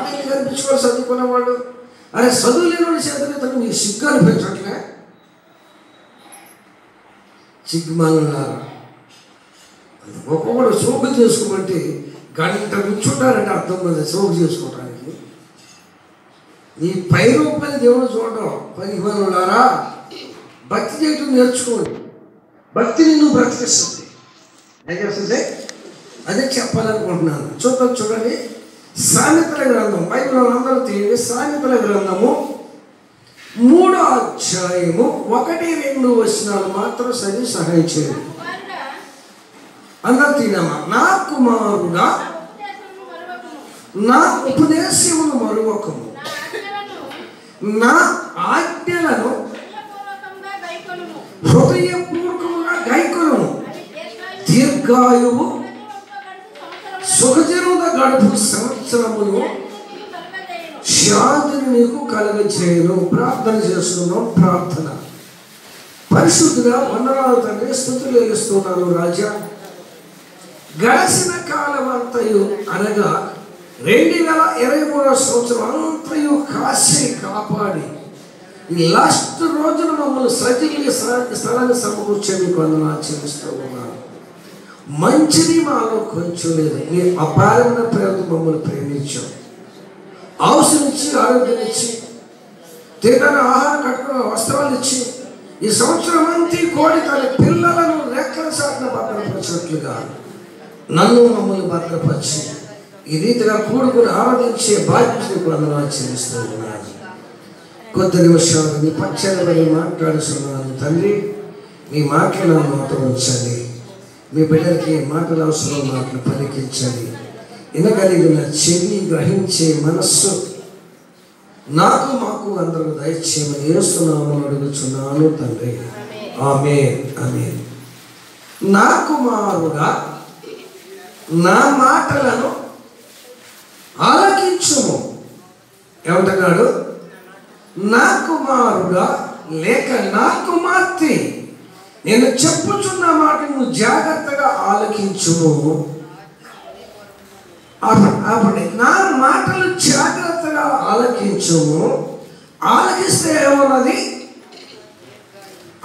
వాక్యం కనిపించుకోవాలి చదువుకున్నవాడు. అరే చదువు లేని చేతనే మీకు సిగ్గు అనిపించట్లే? సిగ్గుమానులారా, ఒక్కొక్కడు సోకు చేసుకోమంటే గంట కూర్చుంటారంటే అర్థం కదా సోకు చేసుకోవటానికి. నీ పై రూపాయలు దేవుడు చూడడం. 10 మందిలారా భక్తి చేయటం నేర్చుకోండి. భక్తిని నువ్వు బ్రతికిస్తుంది. ఏం చేస్తుంది? అదే చెప్పాలనుకుంటున్నాను. చూడండి సామెతల గ్రంథం, బైబిల్లో అందరూ తీయండి. సామెతల గ్రంథము 3వ అధ్యాయము 1-2 వచనాలు మాత్రం చదివి సహాయం చేయండి. అందరూ తినమా. నా కుమారుడా నా ఉపదేశమును మరువకము, నా ఆజ్ఞలను హృదయపూర్వకంగా గైకొనుము. దీర్ఘాయువు సుఖజనుల గడుపు సంవత్సరమును శాంతిని నీకు కలుగజేయును. ప్రార్థన చేస్తున్నాం. ప్రార్థన. పరిశుద్ధుగా వందనాలు తండ్రి, స్తుతులు ఇస్తున్నాను రాజా. గడిచిన కాలం అంతయు అనగా 2023వ సంవత్సరం అంతయు కాసి కాపాడి ఈ లాస్ట్ రోజున మమ్మల్ని సజీవ స్థలాన్ని సమకూర్చే మీకు వందనాలు చెల్లిస్తూ ఉన్నాను. మంచిది మాలో కొంచెం లేదు. మీ అపారమైన ప్రేమతో మమ్మల్ని ప్రేమించాం. అవసరం ఇచ్చి, ఆరోగ్యం ఇచ్చి, తినడానికి ఆహారం, కట్టుకున్న వస్త్రాలు ఇచ్చి, ఈ సంవత్సరం అంతా కోడి తన పిల్లలను రెక్కల సాటిన భద్రపరిచినట్లుగా నన్ను మమ్మల్ని భద్రపరిచి ఈ రీతిగా కూడుకుని ఆరాధించే బాధ్యతకు వందనాలు చెల్లిస్తూ ఉన్నాను. కొద్ది నిమిషాలు మీ పచ్చని మాట్లాడుతున్నాను తండ్రి. మీ మాటలు నా మాట ఉంచండి. మీ బిడ్డలకి మాటలు అవసరం, మాటలు పలికించండి. వినగలిగిన చెవి, గ్రహించే మనస్సు నాకు మాకు అందరూ దయచేయమని యేసునామములో అడుగుచున్నాను తండ్రి. ఆమేన్, ఆమేన్. నా కుమారుడా నా మాటలను ఆలకించుము. ఏమంటున్నాడు? నా కుమారుడా లేక నా కుమార్తె, నేను చెప్పుచున్న మాటను నువ్వు జాగ్రత్తగా ఆలకించుము. అప్పుడు నా మాటలు జాగ్రత్తగా ఆలకించుము. ఆలకిస్తే ఏమన్నది?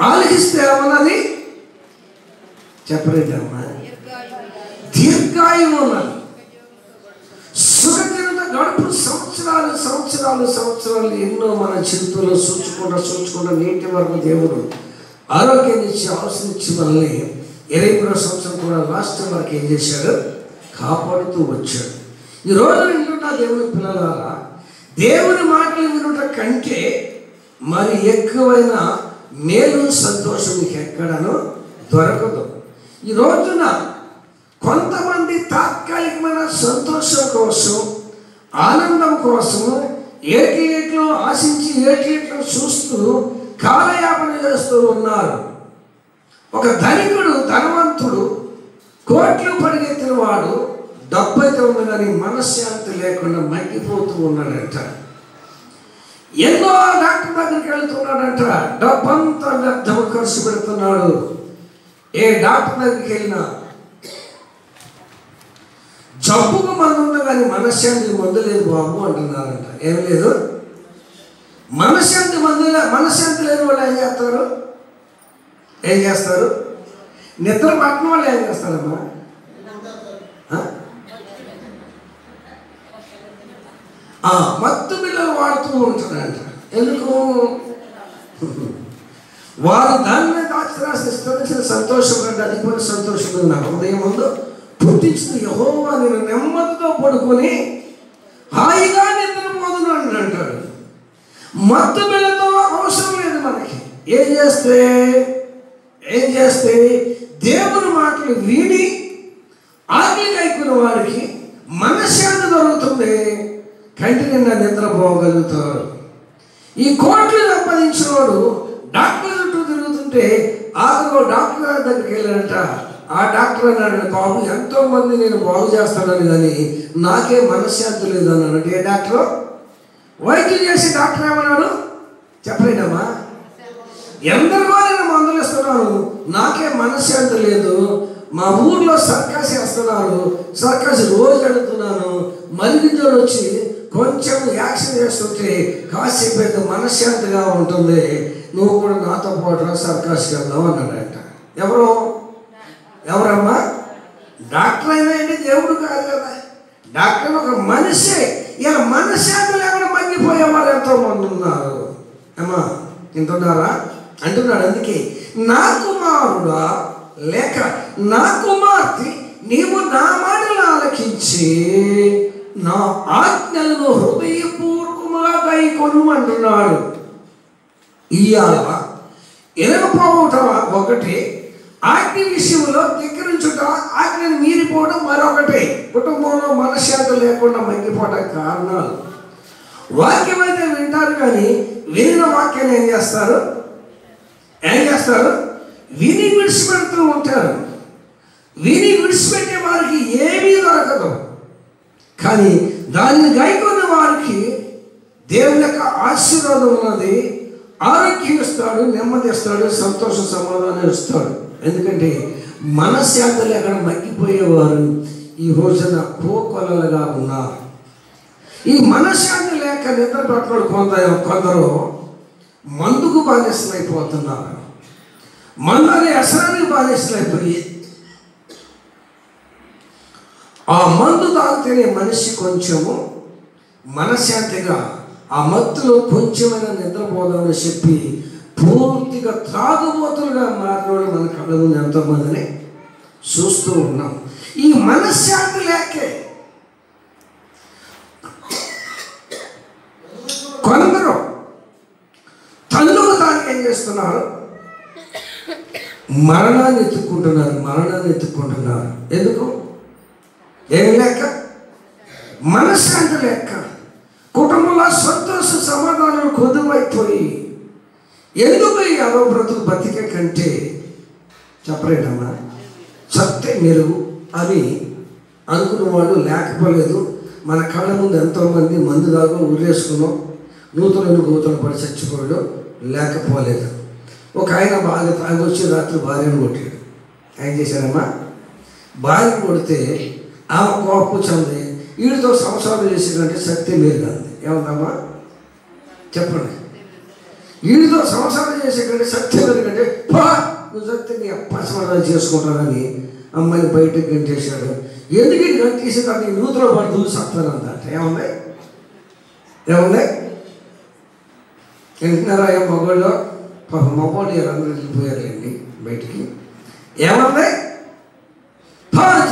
ఆలకిస్తే ఏమన్నది చెప్పలేదమ్మా. దీర్ఘాయువు ఉన్నది. సుఖజనత గడుపు సంవత్సరాలు సంవత్సరాలు సంవత్సరాలు ఎన్నో మన జీవితంలో సూచుకుంటా నేటి వరకు దేవుడు ఆరోగ్యాన్ని ఇచ్చి, అవసరం ఇచ్చి మనల్ని 23వ సంవత్సరం కూడా లాస్ట్ వరకు ఏం చేశాడు? కాపాడుతూ వచ్చాడు. ఈరోజు వింటున్న దేవుని పిల్లలారా, దేవుని మాటలు వినుట కంటే మరి ఎక్కువైన మేలు, సంతోషం మీకు ఎక్కడనో దొరకదు. ఈ రోజున కొంతమంది తాత్కాలికమైన సంతోషం కోసం, ఆనందం కోసం ఏటిలో ఆశించి ఏటిలో చూస్తూ కాలయాపన చేస్తూ ఉన్నారు. ఒక ధనికుడు, ధనవంతుడు, కోట్లు పరిగెత్తిన వాడు, డబ్బు అయితే ఉంది కానీ మనశ్శాంతి లేకుండా మగ్గిపోతూ ఉన్నాడంట. ఎన్నో డాక్టర్ దగ్గరికి వెళ్తున్నాడంట. డబ్బంతా వ్యర్థము ఖర్చు పెడుతున్నాడు. ఏ డాక్టర్ దగ్గరికి వెళ్ళినా జబ్బుకు మందు ఉంది కానీ మనశ్శాంతికి మందు లేదు బాబు అంటున్నారంట. ఏం లేదు, మనశ్శాంతి లేని వాళ్ళు ఏం చేస్తారు? నిద్ర పట్టిన వాళ్ళు ఏం చేస్తారమ్మా? మత్తు బిళ్ళలు వాడుతూ ఉంటారంట. ఎందుకు? వారు దాని మీద ఆశ్రయిస్తున్న సంతోషం కంటే అధికమైన సంతోషం నా హృదయం ముందు పుట్టించిన యెహోవా నేను నెమ్మదితో పడుకొని హాయిగా నిద్రపోదును అని అంటాడు. మత్తు బిళ్ళతో అవసరం లేదు మనకి. ఏం చేస్తే దేవుని మాటలు విని ఆజ్ఞలు కైకున్న వారికి మనశ్శాంతి దొరుకుతుంది. కంటి నిండా నిద్రపోగలుగుతారు. ఈ కోట్లు సంపాదించిన వాడు డాక్టర్ చుట్టూ తిరుగుతుంటే ఆఖరిలో డాక్టర్ గారి దగ్గరికి వెళ్ళాడంట. ఆ డాక్టర్ అన్నాడు, బాబు ఎంతో మంది నేను బాగు చేస్తానని కానీ నాకే మనశ్శాంతి లేదు అన్నాడు. అంటే ఏ డాక్టర్? వైద్యం చేసి డాక్టర్ ఏమన్నాడు చెప్పలేదమ్మా. ఎందరికో నేను మందులు ఇస్తున్నాను, నాకే మనశ్శాంతి లేదు. మా ఊర్లో సర్కస్ వేస్తున్నారు, సర్కస్ రోజు అడుగుతున్నాను. మరిగింజోడు వచ్చి కొంచెం యాక్షన్ చేస్తుంటే కాసేపు అయితే మనశ్శాంతిగా ఉంటుంది, నువ్వు కూడా నాతో పాటు సర్కస్కి వెళ్దాం అన్నాడంట. ఎవరమ్మా? డాక్టర్ అయినా ఏంటి, దేవుడు కాదు కదా. డాక్టర్ ఒక మనిషే. ఇలా మనశ్శాంతి లేకుండా మగ్గిపోయేవారు ఎంతోమంది ఉన్నారు. అమ్మా వింటున్నారా? అంటున్నాడు. అందుకే నా కుమారుడా లేక నా కుమార్తె, నీవు నా మాటలు ఆలకించి నా ఆజ్ఞలను హృదయపూర్వకముగా గైకొను అంటున్నాడు. ఇయ్యాల ఎరగపోవట ఒకటి, ఆజ్ఞ విషయంలో ధిక్కరించుట, ఆజ్ఞను మీరిపోవడం మరొకటి. కుటుంబంలో మనశ్శాంతి లేకుండా మగ్గిపోవడం కారణాలు. వాక్యం అయితే వింటారు, కానీ వినిన వాక్యాన్ని ఏం చేస్తారు? విని విడిచిపెడుతూ ఉంటారు. విని విడిచిపెట్టే వారికి ఏమీ దొరకదు, కానీ దానిని గైకొన్న వారికి దేవుని యొక్క ఆశీర్వాదం ఉన్నది. ఆరోగ్యం ఇస్తాడు, నెమ్మది ఇస్తాడు, సంతోష సమాధానం ఇస్తాడు. ఎందుకంటే మనశ్శాంతి లేకుండా మగ్గిపోయేవారు ఈ రోజున కోకొల్లలుగా ఉన్నారు. ఈ మనశ్శాంతి లేక నిద్ర పట్టుకోడు కొందరు మందుకు బానిసలైపోతున్నారు. మందు అనే వ్యసనానికి బానిసలైపోయి ఆ మందు తాగితేనే మనిషి కొంచెము మనశ్శాంతిగా, ఆ మత్తులో కొంచెమైనా నిద్రపోదామని చెప్పి పూర్తిగా త్రాగుబోతులుగా మారినోడు మన కళ్ళ ముందు ఎంతోమందిని చూస్తూ ఉన్నాం. ఈ మనశ్శాంతి లేకే కొందరు తల్లుకు దానికి ఏం చేస్తున్నారు? మరణాన్ని ఎత్తుక్కుంటున్నారు. ఎందుకు? ఏమి లేక, మనశ్శాంతి లేక, కుటుంబంలో సంతోష సమాధానం కొద్దువైపోయి, ఎందుకు ఈ అదో బ్రతుకు బతికే కంటే చెప్పలేదమ్మా సత్తే మెరుగు అని అనుకున్నవాడు లేకపోలేదు. మన కళ్ళ ముందు ఎంతోమంది మందు దాకా ఊరేసుకున్నాం, నూతన గూతలు పడి చచ్చిపోయాడు, లేకపోలేదు. ఒక ఆయన బాగా తాగొచ్చి రాత్రి భార్యను కొట్టాడు. ఏం చేశారమ్మా? భార్యను కొడితే ఆమె కోపం చెంది వీడితో సంసారం చేసిందంటే సత్యం మీరు కాదు. ఏమన్నామా చెప్పండి? వీడితో సంసారం చేసేకంటే సత్యం ఎందుకంటే నువ్వు సత్యం నీ అప్పసమాధానం చేసుకుంటానని అమ్మాయిని బయటకు గంటేశాడు. ఎందుకు ఇది గంటేసి దాన్ని నూతలో పడి దూసి సత్తానందంట. ఏమున్నాయి వింటున్నారా? మగవాళ్ళు మగవాళ్ళు అందరూ వెళ్ళిపోయారండి బయటికి. ఏమన్నా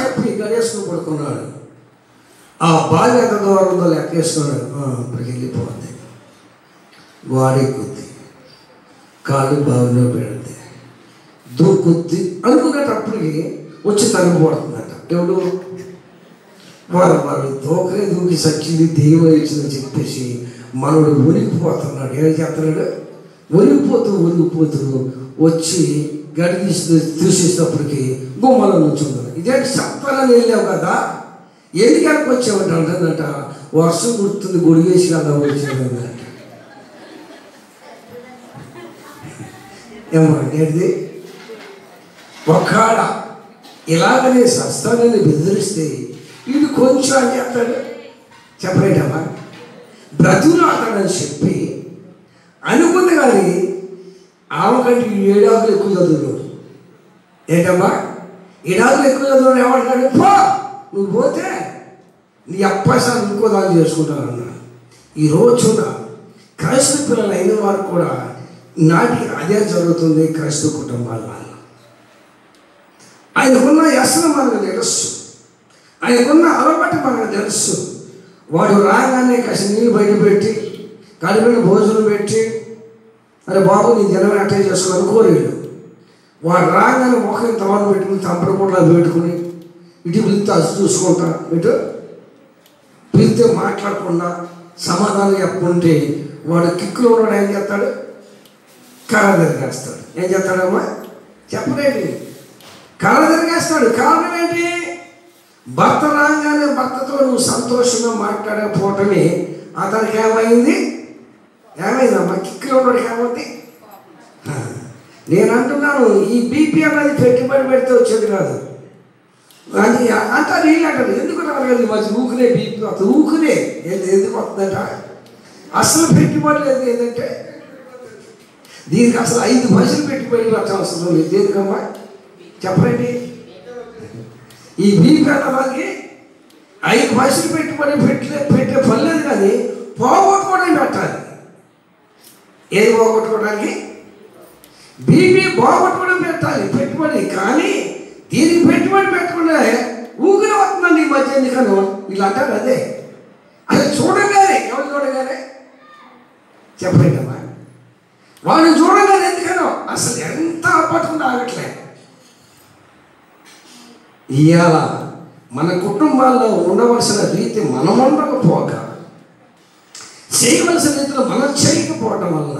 చెప్పి గడేసుకుని పడుకున్నాడు. ఆ భార్య ఎంత దూరం ఉందో లెక్కేసుకున్నాడు. ఇప్పటికి వెళ్ళిపోతుంది. వాడే కొద్ది కాళ్ళు బావిలో పెడితే దూకుద్ది అనుకునేటప్పటికి వచ్చి తగ్గిపోతుందట. ఎవడు? వారు దూకి సచ్చింది దెయ్యం ఇచ్చిందని చెప్పేసి మనోడు ఒరిగిపోతున్నాడు. ఏం చేస్తున్నాడు? ఒరిగిపోతూ వచ్చి గడి తీసేటప్పటికి గుమ్మలో నుంచి ఉన్నాడు. ఇదేంటి చెప్పాలని వెళ్ళావు కదా, ఎందుకనికి వచ్చామంట అంటుందంట. వర్షం గుర్తుంది, గొడిగేసి కదా వచ్చేదంట. ఏమండి ఒకవేళ ఇలాగనే సస్తానని బెదిరిస్తే ఇది కొంచెం అని చెప్తాడు. చెప్పలేటమ్మా బ్రతులు ఆడతాడని చెప్పి అనుకుంది, కానీ ఆమె కంటే 7 ఆకులు ఎక్కువ చదువున్నాడు. ఏంటమ్మా 7 ఆకులు ఎక్కువ చదువున్నాడు. ఏమంటాడు? నువ్వు పోతే నీ అప్పాసాన్ని ఇంకో దాన్ని చేసుకుంటానన్నా. ఈ రోజున క్రైస్తవ పిల్లలు అయిన వారు కూడా నాటికి అదే జరుగుతుంది. క్రైస్తవ కుటుంబాల వల్ల ఆయనకున్న వ్యసనం మనకు తెలుసు, ఆయనకున్న అలవాటు మనకు తెలుసు. వాడు రాగానే కాస్త నీళ్ళు బయట పెట్టి కడిపిన భోజనం పెట్టి, అరే బాబు నీ జనం అటెండ్ చేసుకోవాలి కోరేడు. వాడు రాగానే ముఖం తవను పెట్టుకుని తంపడకుండా పెట్టుకుని ఇటు పిలిస్తే అసు చూసుకుంటా, ఇటు పిలిస్తే మాట్లాడకుండా సమాధానం చెప్పుకుంటే వాడు కిక్కులో ఉన్నాడు. ఏం చేస్తాడు? కాళ్ళ తిరిగేస్తాడు. ఏం చేస్తాడమ్మా చెప్పలేండి, కాళ్ళ తిరిగేస్తాడు. కారణం ఏంటి? భర్త రాగానే భర్తతో నువ్వు సంతోషంగా మాట్లాడకపోవటమే అతనికి ఏమైందమ్మా? కిక్కులో ఉన్నాడు. ఏమవుతుంది? నేను అంటున్నాను, ఈ బీపీ అనేది పెట్టుబడి పెడితే వచ్చేది కాదు. అని అంటారు. వీళ్ళు అంటారు ఎందుకు రాలేదు మధ్య ఊకునే బీపీ వస్తుంది. ఊకునే ఎందుకు వస్తుందట? అసలు పెట్టుబడి లేదు. ఏంటంటే దీనికి అసలు 5 పైసలు పెట్టుబడి పెట్టాల్సిన అవసరం లేదు. ఎందుకమ్మా చెప్పండి? ఈ బీపీ అన్నదానికి 5 పైసలు పెట్టుబడి పెట్టే పని లేదు, కానీ పోగొట్టుకోవడానికి పెట్టాలి. ఏది పోగొట్టుకోవడానికి? బీపీ పోగొట్టుకోవడం పెట్టాలి పెట్టుబడి. కానీ దీనికి పెట్టుబడి పెట్టకుండా ఊగిన వస్తుందండి ఈ మధ్య. ఎందుకను వీళ్ళు అంటారు అదే. అది చూడగానే ఎవరు చూడగానే చెప్పండి అమ్మా, వాళ్ళు చూడగానే ఎందుకనో అసలు ఎంత పట్టుకుని ఆగట్లే. ఇవాళ మన కుటుంబాల్లో ఉండవలసిన రీతి మనం ఉండకపోగా, చేయవలసిన రీతిలో మనం చేయకపోవడం వలన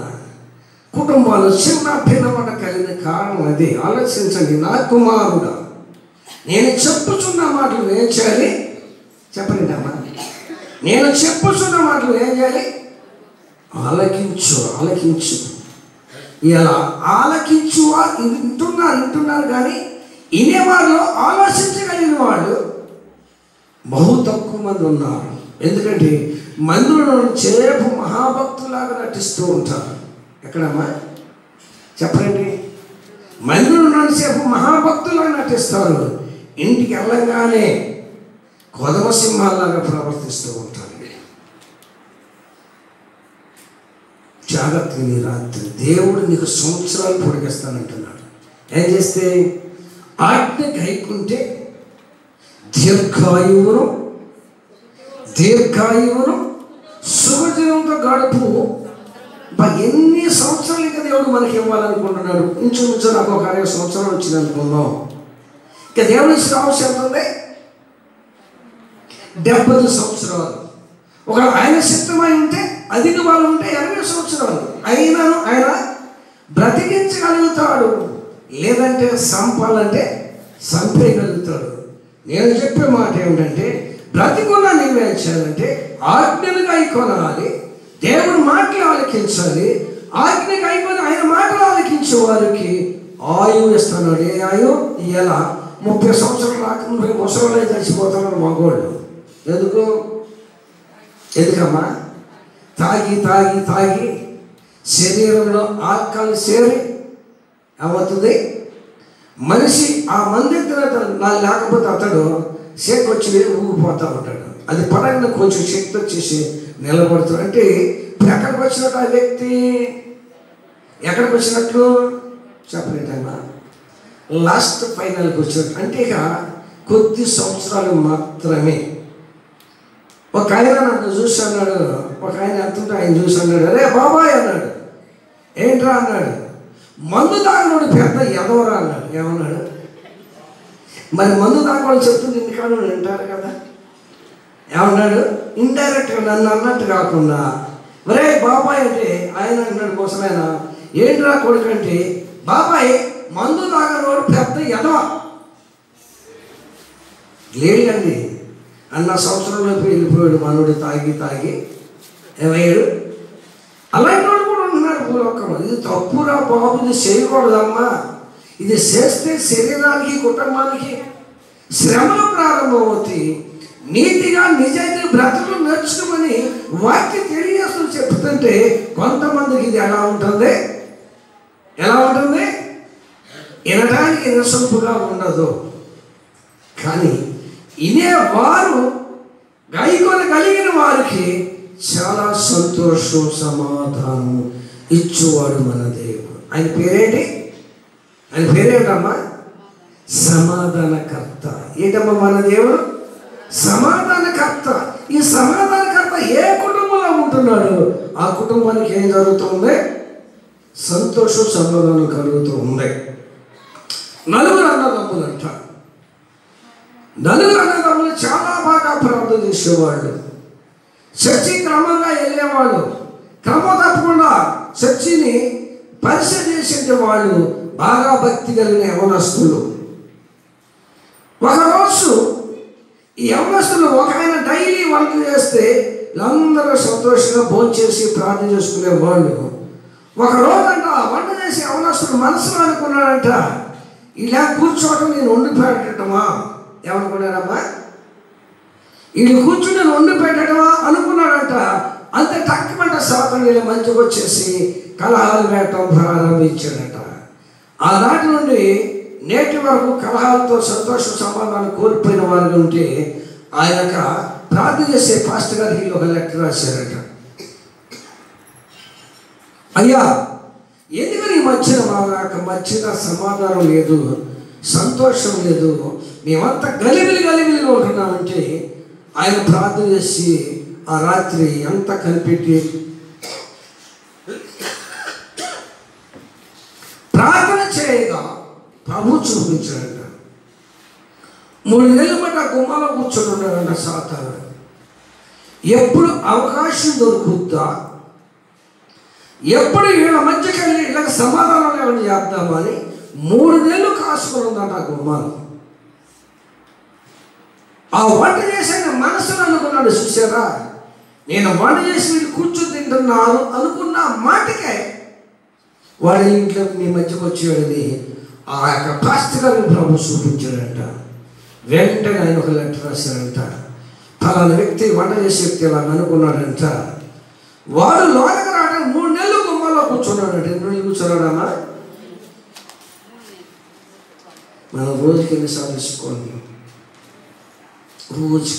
కుటుంబాలు చిన్న భిన్నమట కలిగిన కారణం అది. ఆలోచించండి. నా కుమారుడా, నేను చెప్పుచున్న మాటలు ఏం చేయాలి? చెప్పండి అమ్మా, నేను చెప్పుచున్న మాటలు ఏం చేయాలి? ఆలకించు. ఆలకించు. ఇలా ఆలకించు వింటున్నారు కానీ వినేవాళ్ళు, ఆలోచించగలిగిన వాళ్ళు బహు తక్కువ మంది ఉన్నారు. ఎందుకంటే మందులో చేపు మహాభక్తులాగా నటిస్తూ ఉంటారు. ఎక్కడమ్మా చెప్పండి? మందులో సేపు మహాభక్తులాగా నటిస్తారు. ఇంటికి వెళ్ళగానే కొదమ సింహాల్లాగా ప్రవర్తిస్తూ ఉంటారు. జాగ్రత్తగా నీ రాత్రి దేవుడు నీకు సంవత్సరాలు పొడిగిస్తానంటున్నాడు. ఏం చేస్తే? ఆజ్ఞ గైకుంటే దీర్ఘాయువును శుభజీవంతో గడుపు. ఎన్ని సంవత్సరాలు ఇంకా దేవుడు మనకి ఇవ్వాలనుకుంటున్నాడు? ఇంచుమించు నాకు ఒక 60 సంవత్సరాలు వచ్చింది అనుకుందాం. ఇంకా దేవుడు ఇచ్చిన అవసరం ఎంత ఉంది? 70 సంవత్సరాలు. ఒక ఆయన సిద్ధమై ఉంటే, అధిక వాళ్ళు ఉంటే 80 సంవత్సరాలు. అయినాను ఆయన బ్రతికించగలుగుతాడు. లేదంటే సంపాలంటే సంపేయగలుగుతాడు. నేను చెప్పే మాట ఏమిటంటే, బ్రతికున్నా నీవేం చేయాలంటే ఆజ్ఞలుగా కొనాలి. దేవుడు మాటలు ఆలకించాలి. ఆజ్ఞగా అయిపోయి ఆయన మాటలు ఆలకించే వారికి ఆయువు ఇస్తున్నాడు. ఏ ఆయువు? ఇలా 30 సంవత్సరాలు రాకుండా ముసలి చచ్చిపోతున్నారు మగోళ్ళు. ఎందుకమ్మా? తాగి శరీరంలో ఆల్కహాల్ చేరి ఏమవుతుంది? మనిషి ఆ మంది లేకపోతే అతడు శక్తి వచ్చి ఊగిపోతూ ఉంటాడు. అది పరంగా కొంచెం శక్తి వచ్చేసి నిలబడుతుంది. అంటే ఎక్కడికి వచ్చినట్టు ఆ వ్యక్తి? ఎక్కడికి వచ్చినట్లు చెప్పలేదమ్మా? లాస్ట్ ఫైనల్కి వచ్చినట్టు. అంటే ఇక కొద్ది సంవత్సరాలు మాత్రమే. ఒక ఆయన నన్ను చూసి అన్నాడు, ఒక ఆయన ఎంతుంటే ఆయన చూసి అన్నాడు, అరే బాబాయ్ అన్నాడు. ఏంట్రా అన్నాడు. మందు తాగినోడు పెద్ద ఎదవరా అన్నాడు. ఏమన్నాడు? మరి మందు తాగవాళ్ళు చెప్తుంది ఇంటికాడ వింటారు కదా. ఏమన్నాడు? ఇండైరెక్ట్గా నన్ను అన్నట్టు కాకుండా, ఒరే బాబాయ్ అంటే ఆయన అంటున్నాడు ముసలాయన. ఏంట్రా కొడుకంటే, బాబాయ్ మందు తాగనోడు పెద్ద ఎదవ లేడండి అన్న సంవత్సరంలోకి వెళ్ళిపోయాడు. మనోడు తాగి ఏమయ్యాడు? అలాంటి వాడు కూడా ఉన్నారు భూలోకంలో. ఇది తప్పురా బాబు, ఇది చేయకూడదమ్మా. ఇది చేస్తే శరీరానికి కుటుంబానికి శ్రమలు ప్రారంభమవుతాయి. నీతిగా నిజాయితీ బ్రతుకు నేర్చుకోమని వాక్యం తెలియజేస్తూ చెప్తుంటే కొంతమందికి ఇది ఎలా ఉంటుంది? వినడానికి నిరసంపుగా ఉండదు. కానీ వినేవారు, గైకొనగలిగిన వారికి చాలా సంతోషం, సమాధానం ఇచ్చేవాడు మన దేవుడు. ఆయన పేరేంటి? ఆయన పేరేంటమ్మా? సమాధానకర్త. ఏంటమ్మా మన దేవుడు? సమాధానకర్త. ఈ సమాధానకర్త ఏ కుటుంబంలో ఉంటున్నాడు, ఆ కుటుంబానికి ఏం జరుగుతుంది? సంతోషం, సమాధానం కలుగుతూ ఉంది. 4 అన్నదమ్ములు అంట. 4 అన్నదమ్ములు చాలా బాగా ప్రార్థన చేసేవాళ్ళు. చర్చి క్రమంగా వెళ్ళేవాళ్ళు. క్రమం తప్పకుండా చర్చిని పరిచయం చేసే వాళ్ళు బాగా భక్తి కలిగిన యవనస్తులు. ఒకరోజు ఈ యవనస్తులు ఒక ఆయన డైలీ వంట చేస్తే వీళ్ళందరూ సంతోషంగా భోంచేసి ప్రార్థన చేసుకునేవాళ్ళు. ఒకరోజంట వంట చేసి యవనస్తుడు మనసులో అనుకున్నాడంట, ఇలా కూర్చోవటం నేను వండి పెట్టటమా, ఏమనుకున్నారమ్మా? వీళ్ళు కూర్చుని వండి పెట్టడమా అనుకున్నాడంట. అంతే టక్కుమంట సాతాను వీళ్ళ మంచిగా వచ్చేసి కలహాలు పెట్టడం ప్రారంభించాడట. ఆనాటి నుండి నేటి వరకు కలహాలతో సంతోష సమాధానం కోల్పోయిన వారు ఉంటే ఆయన ప్రార్థన చేసే పాస్టర్ గారు వీళ్ళు ఒక లెటర్ రాశారట. అయ్యా, ఎందుకని ఈ మధ్యన మధ్యన సమాధానం లేదు, సంతోషం లేదు, మేమంతా గలిబిలిగా ఉంటున్నామంటే ఆయన ప్రార్థన చేసి ఆ రాత్రి అంతా కనిపెట్టి ప్రార్థన చేయగా ప్రభు చూపించాడంట. 3 నెలల బట్టి ఆ గుమ్మలో కూర్చొని ఉన్నాడంట సాతాను. ఎప్పుడు అవకాశం దొరుకుద్దా, ఎప్పుడు వీళ్ళ మధ్యకి వెళ్ళి వీళ్ళకి సమాధానం ఏమైనా చేద్దామని 3 నెలలు కాసుకొని ఉందంట ఆ గుమ్మాలు. ఆ వంట చేసిన మనసులో అనుకున్నాడు, చూసారా నేను వంట చేసి వీళ్ళు కూర్చొని తింటున్నారు అనుకున్న మాటకే వాడి ఇంట్లో మీ మధ్యకు వచ్చేవాడిని ఆ యొక్క పాస్టర్ గారిని ప్రభు చూపించాడంట. వెంటనే ఆయన ఒక లెటర్ రాశాడంట. ఫలానా వ్యక్తి వంట చేసే వ్యక్తి ఇలా అనుకున్నాడంట. వాడు లోనకి రావడానికి 3 నెలలు గుమ్మాలో కూర్చున్నాడంట. 2 నెలలు కూర్చున్నాడమ్మా? మనం రోజుకి ఎన్నిసార్లు తీసుకోండి. రోజు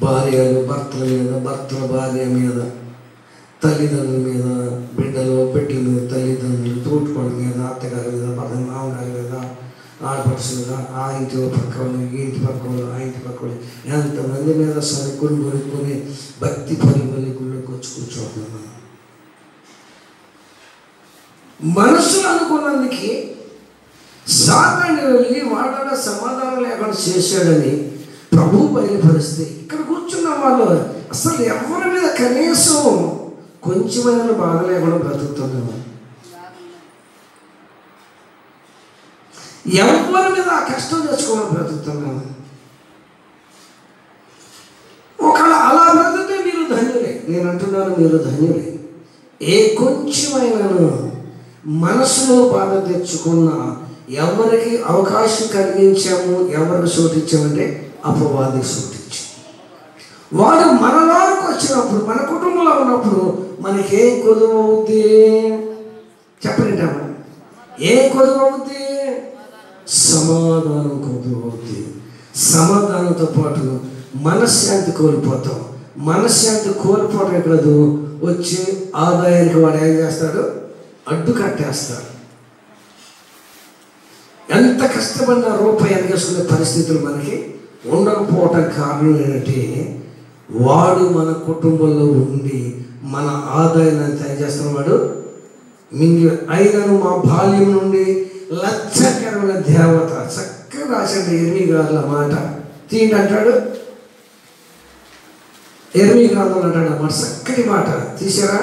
భార్యలు భర్తల మీద, భర్తల భార్య మీద, తల్లిదండ్రుల మీద, బిడ్డల మీద, తల్లిదండ్రులు, తోటికోళ్ళ మీద, అత్తగారి మీద, మామగారి మీద, ఆడపడుచు మీద, ఆ ఇంటి పక్క వాళ్ళు, ఈ ఇంటి పక్క వాళ్ళు, ఆ ఇంటి పక్క వాళ్ళు, ఎంతమంది మీద సరుకులు కొనుక్కొని భక్తి పలుకొని గుళ్ళకి వచ్చి కూర్చోతున్నాం. మనసులు అనుకున్నందుకు సాతాను వెళ్ళి వాడాడ సమాధానం లేకుండా చేశాడని ప్రభు బయలుపరిస్తే ఇక్కడ కూర్చున్న వాళ్ళు అసలు ఎవరి మీద కనీసం కొంచెమైనా బాధ లేకుండా బ్రతుకుతున్నాము. ఎవరి మీద ఆ కష్టం తెచ్చుకోవడం బ్రతుకుతున్నాము. ఒకవేళ అలా బ్రతికితే మీరు ధన్యులే. నేను అంటున్నాను, మీరు ధన్యులే. ఏ కొంచెమైనాను మనసులో బాధ తెచ్చుకున్న ఎవరికి అవకాశం కలిగించాము, ఎవరికి సూటించామంటే అపవాదికి సూటించాము. వాడు మనలోకి వచ్చినప్పుడు, మన కుటుంబంలో ఉన్నప్పుడు మనకేం కొదువు అవుద్ది చెప్పండి. ఏం కొదువు అవుద్ది? సమాధానం కొదువు అవుద్ది. సమాధానంతో పాటు మనశ్శాంతి కోల్పోతాం. మనశ్శాంతి కోల్పోవడం కాదు, వచ్చి ఆదాయానికి వాడు ఏం చేస్తాడు? అడ్డు కట్టేస్తాడు. ఎంత కష్టపడిన రూపాయి వెనకేసుకునే పరిస్థితులు మనకి ఉండకపోవటం కారణం ఏంటంటే వాడు మన కుటుంబంలో ఉండి మన ఆదాయాన్ని తయారు చేస్తున్న వాడు మింగి. అయినను మా బాల్యం నుండి లజ్జకరమైన దేవత. చక్కగా రాశాడు ఎర్మీ గారుల మాట. తీయండి అంటాడు, ఎర్మీ గారు అంటాడు అన్నమాట. చక్కటి మాట తీసారా?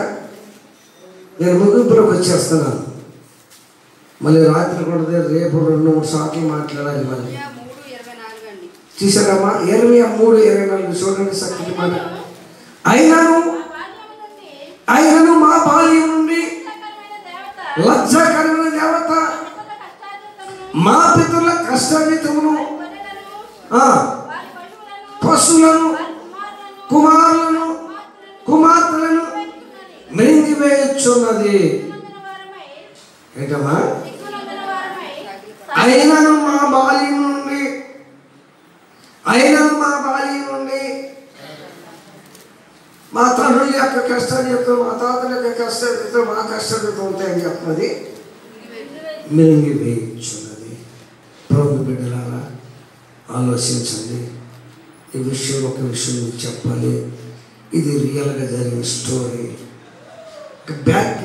నేను ముగింపులోకి వచ్చేస్తున్నాను. మళ్ళీ రాత్రి కూడా రేపు 2-3 సార్లు మాట్లాడాలి. మళ్ళీ చూసారమ్మా, 23:24 చూడండి, చక్కటి మాట. అయినను మా బాల్యం నుండి లజ్జాకరమైన దేవత మా పితరుల కష్టార్జితమును, పశువులను, కుమారులను, కుమార్తెలను మింగివేయుచున్నది. ఏంటమ్మా? అయినను మా బాల్యం నుండి, అయినను మా బాల్యం నుండి మా తండ్రుల యొక్క కష్టార్జితం, మా తాతల యొక్క కష్టార్జితం, మా కష్టార్జితం ఉంటాయని చెప్పినది మింగివేయుచున్నది. ప్రభు బిడ్డలారా ఆలోచించండి. ఈ విషయం ఒక విషయం మీకు చెప్పాలి. ఇది రియల్గా జరిగిన స్టోరీ. ఒక బ్యాంక్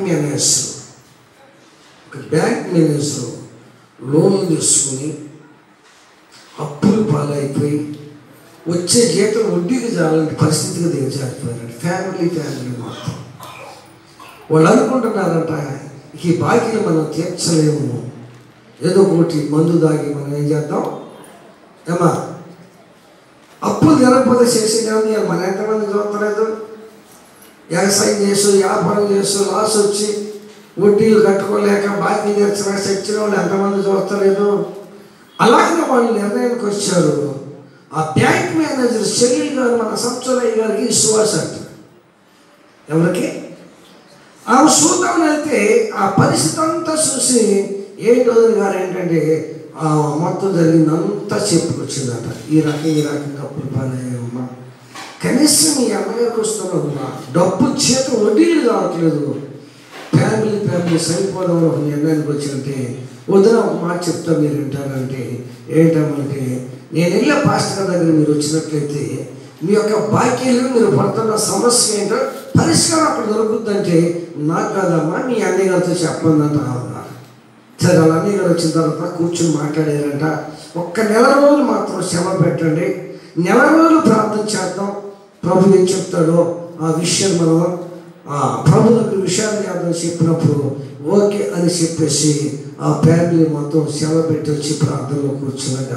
మేనేజర్ లోన్లు తీసుకుని అప్పులు పాలైపోయి వచ్చే జీతం వడ్డీకి చాలంటే పరిస్థితిగా దిగజారిపోయారు. ఫ్యామిలీ మొత్తం వాళ్ళు అనుకుంటున్నారంట, ఈ బాకీలు మనం తీర్చలేము, ఏదో ఒకటి మందు దాగి మనం ఏం చేద్దాం ఏమా, అప్పులు తినకపోతే చేసేది మన ఎంతమంది చూడలేదు. వ్యవసాయం చేస్తూ, వ్యాపారం చేస్తూ లాస్ వచ్చి వడ్డీలు కట్టుకోలేక బాకీ తీర్చలేక చచ్చిన వాళ్ళు ఎంతమంది చూస్తలేదు. అలాగే వాళ్ళు నిర్ణయానికి వచ్చారు. ఆ బ్యాంక్ మేనేజర్ షెల్లి గారు మన సంవత్సరయ్య గారికి విశ్వాస అంటారు. ఎవరికి? ఆమె చూద్దామని వెళ్తే ఆ పరిస్థితి అంతా చూసి రోజు గారు ఏంటంటే మొత్తం జరిగిందంతా చెప్పుకొచ్చిందట. ఈ రకంగా అప్పులు పాలయ్యామ్మా, కనీసం మీ అమ్మగారికి వస్తున్నామ్మా, డబ్బు చేత వడ్డీలు కావట్లేదు, ఫ్యామిలీ సరిపోదాం ఒక నిర్ణయానికి వచ్చింటే వదిన ఒక మాట చెప్తా మీరు వింటారంటే ఏంటంటే, నేను వెళ్ళే పాస్టర్ దగ్గర మీరు వచ్చినట్లయితే మీ యొక్క బాకీలు మీరు పడుతున్న సమస్య ఏంటో పరిష్కారం అక్కడ దొరుకుతుందంటే నాకు కాదమ్మా మీ అన్నయ్య గారితో చెప్పందంట అన్నారు. సరే వాళ్ళ అన్నయ్య గారు వచ్చిన తర్వాత కూర్చొని మాట్లాడారంట. ఒక్క నెల రోజులు మాత్రం శ్రమ పెట్టండి, నెల రోజులు ప్రార్థన చేద్దాం, ప్రభు ఏం చెప్తాడో ఆ విషయం మనం ప్రభు దగ్గర విషయాలు చేద్దాం చెప్పినప్పుడు ఓకే అని చెప్పేసి ఆ ఫ్యామిలీ మొత్తం శ్రమ పెట్టి వచ్చి ప్రార్థనలో కూర్చున్నాక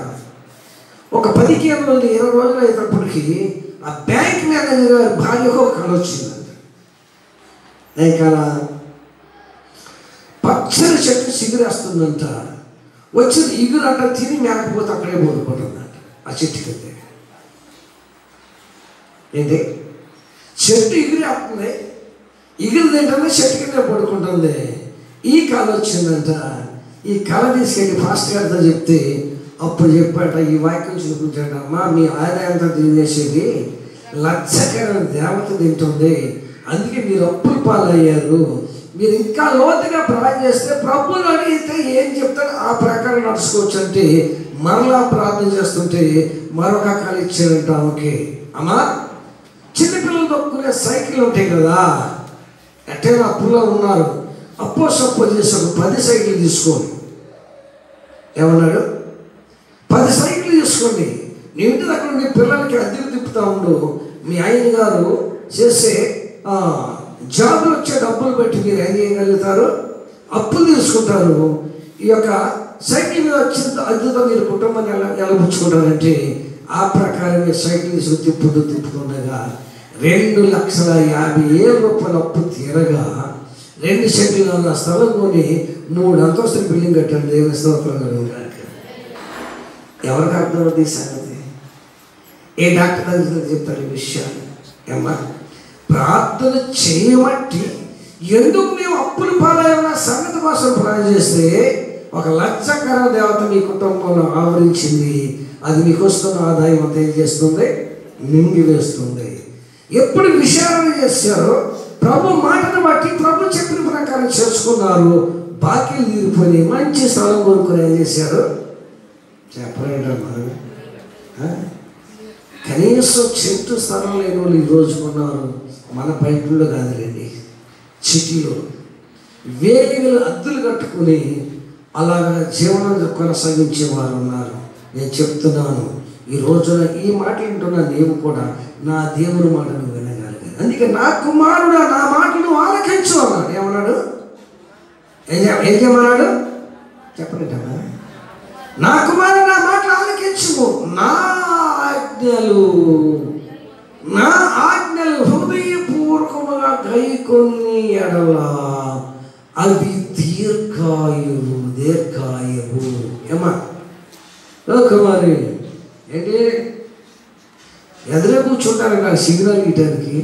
ఒక 15 రోజులు 20 రోజులు అయినప్పటికీ ఆ బ్యాంక్ మేనేజర్ గారి భార్యకు ఒక కళ వచ్చిందంట. ఏ కళ? పచ్చని చెట్టు సిగురేస్తుందంట. వచ్చిన ఇగురంట తిని మేకపోతే అక్కడే పడుకుంటుందంట ఆ చెట్టు కింద. ఏంటి? చెట్టు ఎగిరేస్తుంది, ఎగిరి తింటే చెట్టు కింద పడుకుంటుంది. ఈ కళ వచ్చిందంట. ఈ కళ తీసుకెళ్ళి ఫాస్ట్ గారితో చెప్తే అప్పుడు చెప్పాట, ఈ వాక్యం చూపించాట, అమ్మా మీ ఆదాయంతో తినేసేది లక్షకరమైన దేవత తింటుంది, అందుకే మీరు అప్పుల పాలయ్యారు. మీరు ఇంకా లోతుగా ప్రార్థన చేస్తే ప్రభువుని అడిగితే ఏం చెప్తారు ఆ ప్రకారం నడుచుకోవచ్చు అంటే మరలా ప్రార్థన చేస్తుంటే మరొక కళ ఇచ్చారంట ఆమెకి. అమ్మా చిన్నపిల్లలు తొక్కునే సైకిల్ ఉంటాయి కదా, ఎట్టైనా అప్పుల్లో ఉన్నారు, అప్పో చేసి ఒక 10 సైకిల్ తీసుకోండి. ఏమన్నాడు? 10 సైకిల్ తీసుకోండి, నీ ఇంటి దగ్గర మీ పిల్లలకి అద్దెకు తిప్పుతా ఉండు. మీ ఆయన గారు చేసే జాబులు వచ్చే డబ్బులు బట్టి మీరు ఏం చేయగలుగుతారు? అప్పులు తీసుకుంటారు. ఈ యొక్క సైకిల్ మీద వచ్చిన అద్దెతో మీరు కుటుంబాన్ని ఎలా పుచ్చుకుంటారంటే ఆ ప్రకారమే సైకిల్ తీసుకుని తిప్పుతుండగా 2,50,000 రూపాయల అప్పు తీరగా 2 సెంట్లు ఉన్న స్థలం కొని 3 అంతస్తుల బిల్డింగ్ కట్టాడు. దేవుని స్తోత్రం. ఎవరికి అర్థమవుతుంది ఈ సంగతి? ఏ డాక్టర్ దగ్గర చెప్తారు ఈ విషయాలు? ఏమ్మా ప్రార్థన చేయబట్టి ఎందుకు మేము అప్పులు పాలైన సంగతి కోసం ప్రార్థన చేస్తే ఒక లక్షకర దేవత మీ కుటుంబంలో ఆవరించింది. అది మీకు వస్తున్న ఆదాయం అంతా ఏం చేస్తుంది? మింగివేస్తుంది. ఎప్పుడు విచారణ చేశారో ప్రభు మాటను బట్టి ప్రభు చెప్పిన ప్రకారం చేసుకున్నారు, బాకీలు తీరిపోయి మంచి స్థలం కొనుక్కొని ఏం చేశారు? చెప్పలేదమ్మా. కనీసం చెట్టు స్థలం లేని వాళ్ళు ఈరోజు కొన్నారు. మన బయటలో కాదులేండి, సిటీలో వేలు అద్దులు కట్టుకుని అలాగా జీవనం కొనసాగించే వారు ఉన్నారు. నేను చెప్తున్నాను, ఈ రోజున ఈ మాట వింటున్నా నీవు కూడా నా దేవుని మాటను వినగలిగాను. అందుకే నా కుమారుడు నా మాటను ఆలకించు అన్నాడు. ఏమన్నాడు? ఏం చేయమన్నాడు? చెప్పలేదమ్మా. నా కుమారుడు నా మాటలు ఆలకించు, నా ఆజ్ఞలు హృదయపూర్వకముగా గైకొని ఎడల అవి దీర్ఘాయువు. ఏమా కుమారి ఏంటి ఎదురే కూర్చుంటారు నాకు సిగ్నల్ ఇయటానికి,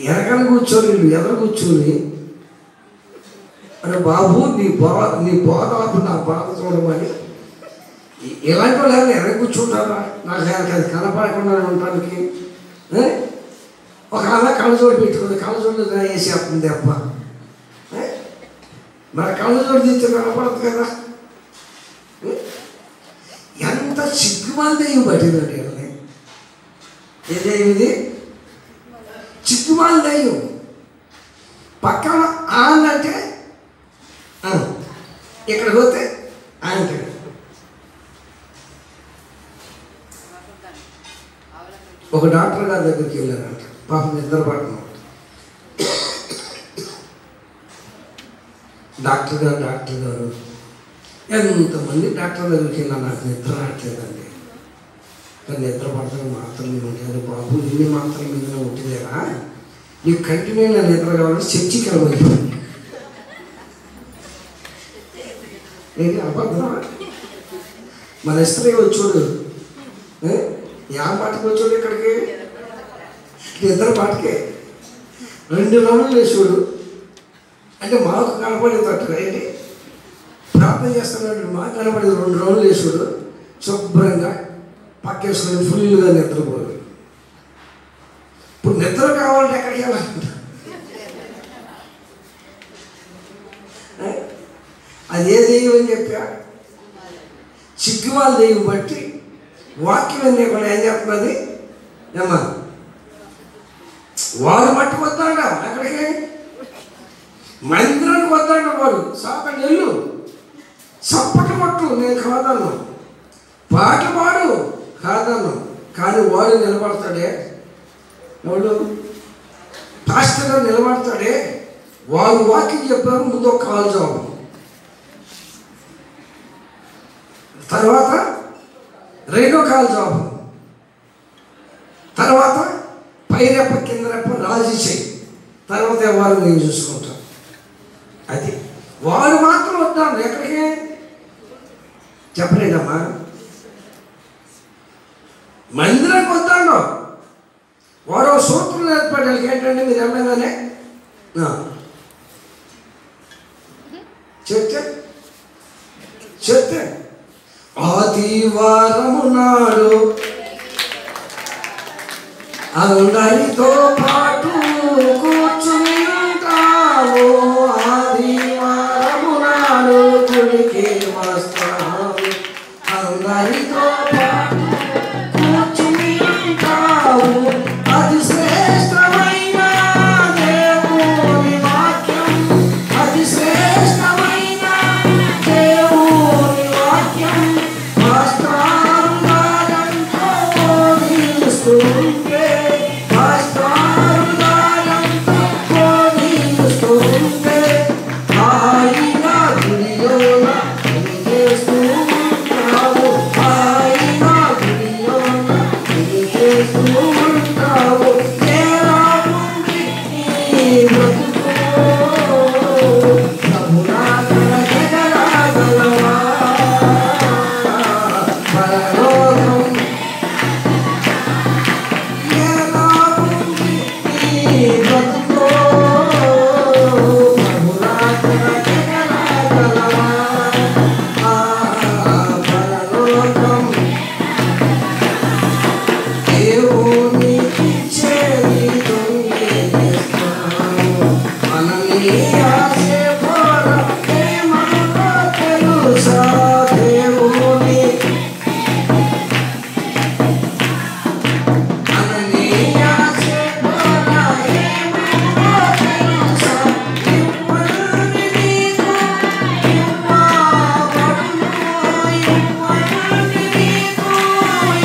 ఎనకన కూర్చొని ఎదురు కూర్చొని అంటే బాబు నీ బాధ నా బాధ చూడమని ఇలాంటి వాళ్ళు ఎవరు ఎనక కూర్చుంటారా? నాకు అది కనపడకుండా ఉండటానికి ఒక అలా కళ్ళజోడు పెట్టుకుంది, కళ్ళజోడు వేసేస్తుంది అబ్బా. మరి కళ్ళజోడు తీస్తే కనపడదు కదా. ఎంత చిక్కుమాల దెయ్యం పట్టిందండి వాళ్ళని. ఏ దెయ్యం ఇది? చిక్కుమాల దెయ్యం. పక్కన అంటే ఇక్కడ పోతే అంటే ఒక డాక్టర్ గారి దగ్గరికి వెళ్ళారంట. పాపం నిద్ర పడుతున్నాం. డాక్టర్ గారు ఎంతమంది డాక్టర్ దగ్గరికి వెళ్ళా నాకు నిద్ర రావట్లేదండి. కానీ నిద్ర పడుతున్న మాత్రలు ఉంటాయి. బాబు ఇన్ని మాత్రలు మీద ఉంటుందేరా, నీకు కంటిన్యూ నిద్ర కావాలంటే చర్చికి వెళ్ళిపోయింది. ఏంటి అబద్ధం? మన స్త్రీ వచ్చాడు యా పాటకి వచ్చాడు ఇక్కడికి ఇద్దరు పాటకే 2 రౌండ్లు వేసాడు. అంటే మాకు కనపడేటట్టుగా ఏంటి ప్రార్థన చేస్తున్నాడు, మాకు కనపడేది 2 రౌండ్లు వేసాడు. శుభ్రంగా పక్కేసుకొని ఫుల్గా నిద్రపోయాడు. ఇప్పుడు నిద్ర కావాలంటే ఎక్కడికి వెళ్ళాలంట? అది ఏ దెయ్యం అని చెప్పా? చిక్కువాళ్ళ దెయ్యం బట్టి వాక్యం అన్నీ కూడా ఏం చెప్తున్నది ఏమా వాడు మట్టి వద్దాడ ఎక్కడికి మందిరానికి వద్దాడ వాడు సాపని వెళ్ళు చప్పటి పట్టు నేను కాదన్ను, పాట పాడు కాదన్ను, కానీ వాడు నిలబడతాడే వాడు పాస్టర్ గారు నిలబడతాడే వాడు వాక్యం చెప్పారు. ముందు ఒక కాలు జవాబు, తర్వాత 2వ కాలు జవాబు, తర్వాత పైరెప్ప కింద రెప్ప రాజీ చేయి, తర్వాత ఎవరు నేను చూసుకుంటాను. అది వాడు మాత్రం వద్దాను ఎక్కడికి చెప్పలేదమ్మా. మందిరానికి వద్దాను వాడు సూత్రం ఏర్పడాలి. ఏంటంటే మీరు ఏమైందనే చెప్తే ఆదివారము నాడు అందరితో పాటు కూర్చుని ఉంటావు, ఆదివారము నాడు గుడికి వస్తావు, అందరితో పాటు కూర్చుని ఉంటావు, అది శ్రేష్టమైన దేవుని వాక్యం, అది శ్రేష్టమైన దేవుని వాక్యం, మాస్టారుగారంతో బోధిస్తుంటే, మాస్టారుగారంతో బోధిస్తుంటే హాయిగా గుడిలోన పని చేస్తూ ఉంటావు, హాయిగా గుడిలోన పని చేస్తూ ఉంటావు. ఎలా ఉంది నీ బ్రతుకు? ప్రభునాథన జగరాగలవా పరలోకం? ఎలా ఉంది నీ బ్రతుకు? ప్రభునాథన జగరాగలవా పరలోకం? దేవుని ఇచ్చేది దొంగిలిస్తాము, మనల్ని ఆశే పోర ఏమనుకో తెలుసా? దేవుని మనల్ని ఆశే పోర ఏమనుకో తెలుసా? ఇవ్వని నీకు ఇవ్వబడును, ఇవ్వని నీకు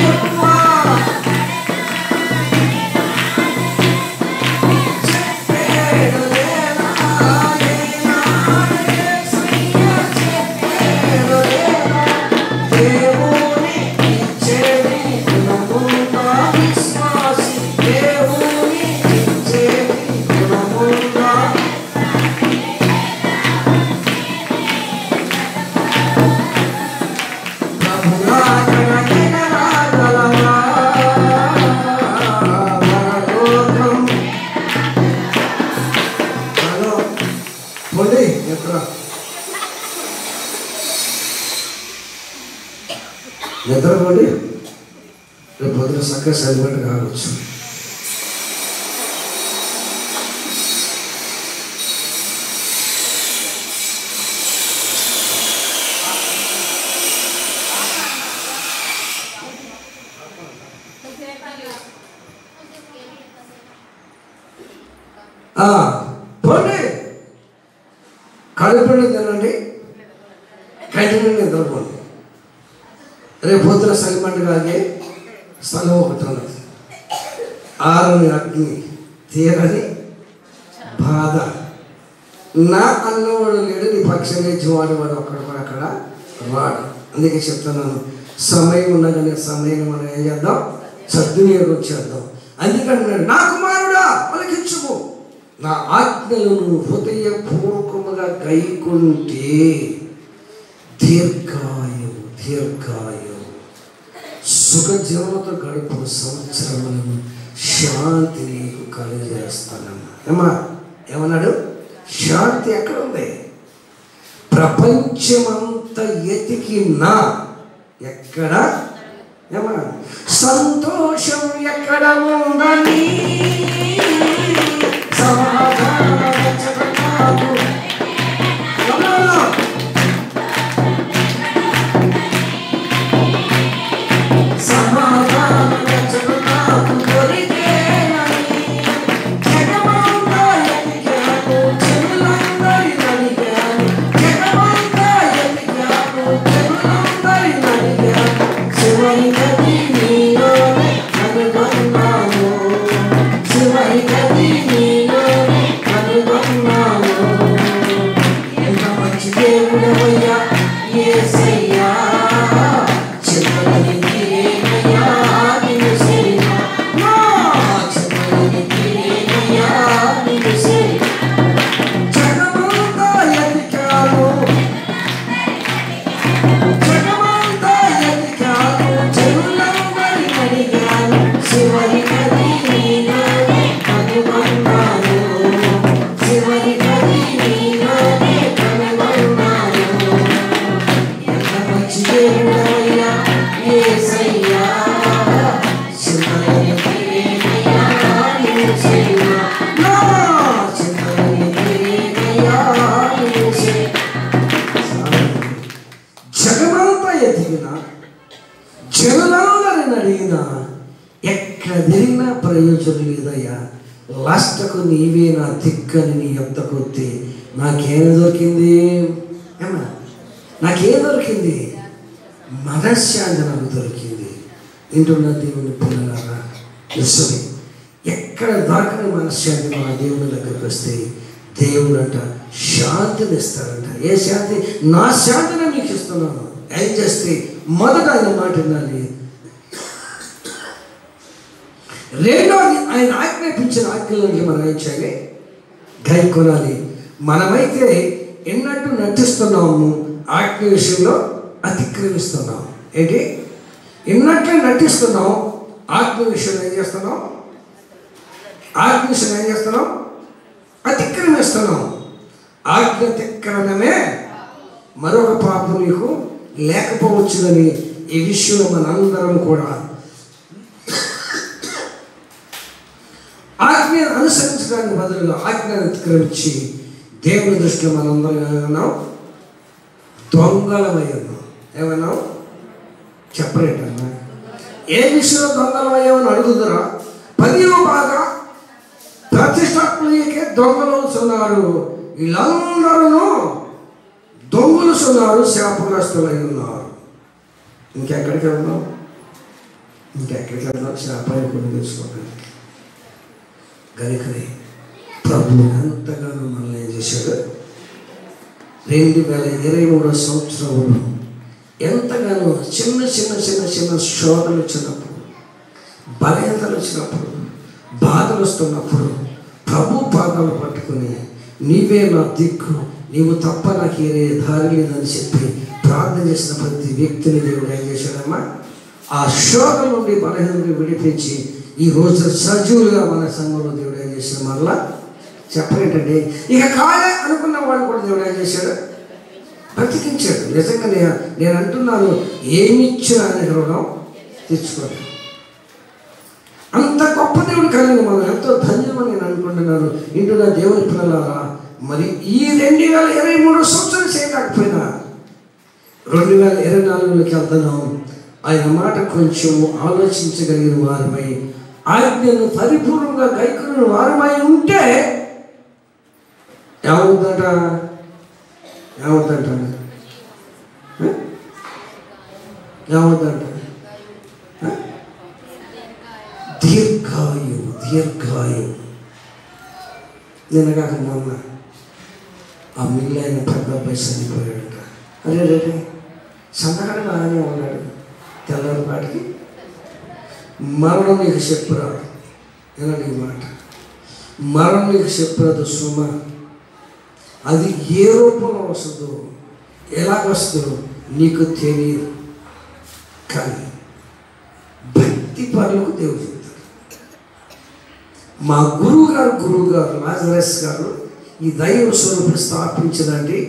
ఇవ్వ దేవుని ఇచ్చేది గుణమున్న విశ్వాసి, దేవుని ఇచ్చేది గుణమున్న ప్రభునాథన జగరాగలవా పరలోకం? హలో పోనీ ఎక్కడ నిద్రపోండి, రేపు పొద్దున చక్కగా సరిపడి కావచ్చు. పోండి, కడుపుని తినండి, కంటిని నిద్రపోండి. రేపు పొద్దున సలిమంటగానే స్థలం ఒకటి ఉన్నది, ఆరని అగ్ని తీరని బాధ. నా అన్నవాడు లేడు, నీ పక్షంగా ఇచ్చేవాడు వాడు అక్కడ రాడు. అందుకే చెప్తున్నాను, సమయం ఉన్నదనే సమయాన్ని మనం ఏం చేద్దాం, సద్వినియోగం చేద్దాం. అందుకంటున్నాడు, నా కుమారుడా పలికించుము, నా ఆజ్ఞలను హృదయపూర్వకముగా గైకుంటే దీర్ఘాయువు దీర్ఘాయు, సుఖజీవనతో గడుపు సంవత్సరములను శాంతి నీకు కలిగజేస్తానమ్మా. ఏమన్నాడు? శాంతి ఎక్కడ ఉంది? ప్రపంచమంతా ఎతికినా ఎక్కడ సంతోషం ఎక్కడ ఉందని జనులందరిని అడిగినా ఎక్కడ తిరిగినా ప్రయోజనం లేదయ్యా. లాస్ట్కు నీవే నా దిక్కని నీ యొద్దకు వస్తే నాకేం దొరికింది? నాకేం దొరికింది? మనశ్శాంతి నాకు దొరికింది. ఇంటున్న దేవుని పిల్లలారా, నిజమే, ఎక్కడ దొరకని మనశ్శాంతి మన దేవుని దగ్గరికి వస్తే దేవుడు అంట శాంతిని ఇస్తారంట. ఏ శాంతి? నా శాంతిని మీకు ఇస్తున్నాను. ఏం చేస్తే మొదట ఆయన మాట వినాలి, రెండోది ఆయన ఆజ్ఞాపించిన ఆజ్ఞలకి మనం ఏం చేయాలి? గై కొనాలి. మనమైతే ఎన్నట్టు నటిస్తున్నాము, ఆజ్ఞ విషయంలో అతిక్రమిస్తున్నాం. ఏంటి? ఎన్నట్లు నటిస్తున్నాం, ఆజ్ఞ విషయంలో ఏం చేస్తున్నాం? ఆజ్ఞ విషయంలో ఏం చేస్తున్నాం? అతిక్రమిస్తున్నాం. ఆజ్ఞ అతిక్రమమే మరొక పాపం నీకు లేకపోవచ్చునని ఈ విషయంలో మనందరం కూడా ఆజ్ఞను అనుసరించడానికి బదులుగా ఆజ్ఞను అతిక్రమించి దేవుని దృష్టిలో మనందరం ఏమన్నాం? దొంగలమై ఉన్నాం. ఏమన్నాం? చెప్పలేటన్నా. ఏ విషయంలో దొంగలమయ్యామని అడుగుదరా? 10వ బాగా ప్రతిష్టాత్మకే దొంగలు ఉన్నారు. వీళ్ళందరూ దొంగలు ఉన్నారు, శాపగ్రస్తులై ఉన్నారు. ఇంకెక్కడికి వెళ్దాం? శాపాన్ని కొన్ని తెలుసుకోవడానికి. కనుకనే ప్రభు ఎంతగానో మనల్ని ఏం చేశాడు? 2023 సంవత్సరంలో ఎంతగానో చిన్న చిన్న చిన్న చిన్న శోధనలు వచ్చినప్పుడు, బలహీనతలు వచ్చినప్పుడు, బాధలు వస్తున్నప్పుడు ప్రభు పాదాలు పట్టుకుని నీవే నా దిక్కు, నీవు తప్ప నాకు ఏ దారి లేదని చెప్పి ప్రార్థన చేసిన ప్రతి వ్యక్తిని దేవుడు ఏం చేశాడమ్మా? ఆ శోధన నుండి బలహీన నుండి విడిపించి ఈరోజు సజీవులుగా మన సంఘంలో దేవుడు ఏం చేశాడు? మరలా చెప్పలేంటండి. ఇక కాలే అనుకున్న వాళ్ళు కూడా దేవుడు ఏం చేశాడు? బ్రతికించాడు. నిజంగా నేను అంటున్నాను, ఏమిచ్చినా ఆయన రుణం తెచ్చుకోండి. అంత గొప్ప దేవుడు కలిగి మనం ఎంతో ధన్యమని నేను అనుకుంటున్నాను. ఇంటున్న దేవుని పిల్లలారా, మరి ఈ 2023 సంవత్సరం చేయలేకపోయినా 2024లోకి వెళ్తున్నాం. ఆయన మాట కొంచెం ఆలోచించగలిగిన వారమై, ఆజ్ఞను పరిపూర్ణంగా గైకొన్న వారమై ఉంటే ఏమవుతుందట? దీర్ఘాయు. నేను కాక మొన్న ఆ మిల్లు అయిన పెద్ద అబ్బాయి చనిపోయాడట. అరే సంతకాన్ని బాగానే ఉన్నాడు. తెల్లవారిపాటికి మరణం నీకు చెప్పురాదు. ఏనండి ఈ మాట? మరణం నీకు చెప్పురాదు సుమ. అది ఏ రూపంలో వస్తుందో, ఎలాగొస్తుందో నీకు తెలియదు. కానీ భక్తి పరులకు దేవుడు చెప్తాడు. మా గురువు గారు లాజరస్ గారు ఈ దైవ స్వరూపం స్థాపించదండి.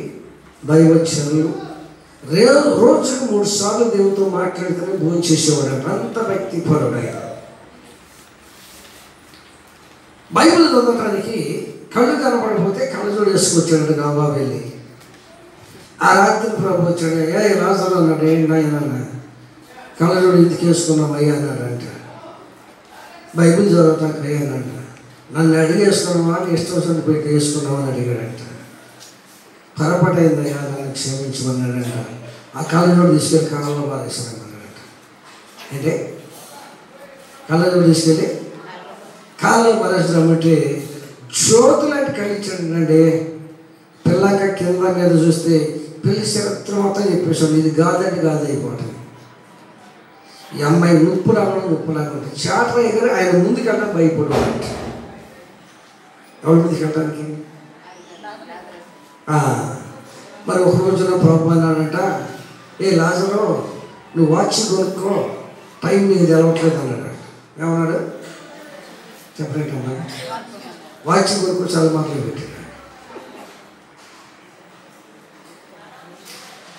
దైవచనులు రోజుకు 3 సార్లు దేవుడితో మాట్లాడుతూనే భోజనం చేసేవాడు. అంత భక్తి పరుడైన బైబిల్ చదవటానికి కళ్ళు కనపడిపోతే కళ్ళజోడు వేసుకొచ్చాడు గాబా వెళ్ళి. ఆ రాత్రి ప్రభు వచ్చాడు. లాజరు అన్నాడు, ఏంటి ఆయన కళ్ళజోడు ఇంటికి వేసుకున్నాం అయ్యా అన్నాడంట. బైబిల్ చదవటానికి అయ్యానంట. నన్ను అడిగేసుకున్నావా అని ఇష్టం వచ్చినట్టు పెట్టి వేసుకున్నావా అని అడిగాడంట. పొరపాటైందయ్యా నన్ను క్షమించమన్నాడంట. ఆ కళ్ళజోడు తీసుకెళ్ళి కాలంలో పారేసామన్నాడంట. అంటే కళ్ళజోడు తీసుకెళ్ళి కాలంలో పారేసామంటే జ్యోతులాంటి కలిగించాడండి. పిల్లక కింద మీద చూస్తే పెళ్లి చరిత్ర మొత్తం చెప్పేసాడు. ఇది కాదంటే కాదు అయిపోవటం. ఈ అమ్మాయి నొప్పు రాకుండా చాట ఎగర ఆయన ముందుకెళ్ళడం భయపడేవాడు. ఎవరి ముందుకు వెళ్ళడానికి? మరి ఒక రోజున ప్రభు అన్నాడంట, లాజరు నువ్వు వాచ్ కొనుక్కో, టైం నీకు తెలవట్లేదు అన్నాడు. ఏమన్నాడు చెప్పలేటమ్మా? వాచ్ కొనుక్కో చాలా మాటలు పెట్టాడు.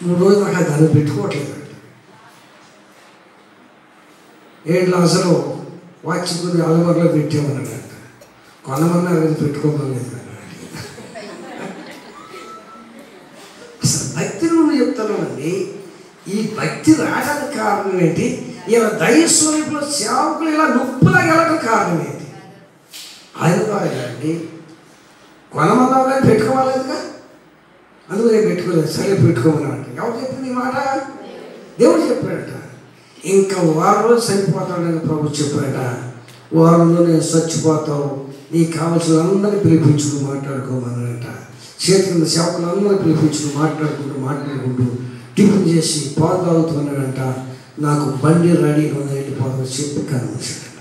3 రోజులు నాకు దాన్ని పెట్టుకోవట్లేదు. ఏంటి లాజరు వాచ్ కొని అలమరలో పెట్టామన్నాడంట. కొనమన్నా అది పెట్టుకోమలేదు. అసలు భక్తి నువ్వు చెప్తానండి. ఈ భక్తి రావడానికి కారణం ఏంటి? ఇలా దైవస్వరూపంలో సేవకులు ఇలా నొప్పులాగా వెళ్ళడం కారణం ఏంటి? ఆయన కాదండి. కొనమన్నావు కానీ పెట్టుకోవాలేదుగా. అందుకు నేను పెట్టుకోలేదు. సరే పెట్టుకోమన్నాడు. ఎవరు చెప్పింది ఈ మాట? దేవుడు చెప్పాడట. ఇంకా 1 రోజు చనిపోతాడని ప్రభు చెప్పాడట. 1 రోజులో నేను చచ్చిపోతావు, నీకు కావాల్సిన అందరినీ పిలిపించుకుని మాట్లాడుకోమన్నాడట. చేతి కింద సేవకులందరూ పిలిపించుకుని మాట్లాడుకుంటూ టిఫిన్ చేసి పాలు తాగుతున్నాడంట. నాకు బండి రెడీగా ఉంది, వెళ్ళిపోతాను చెప్పి కనిపించాడంట.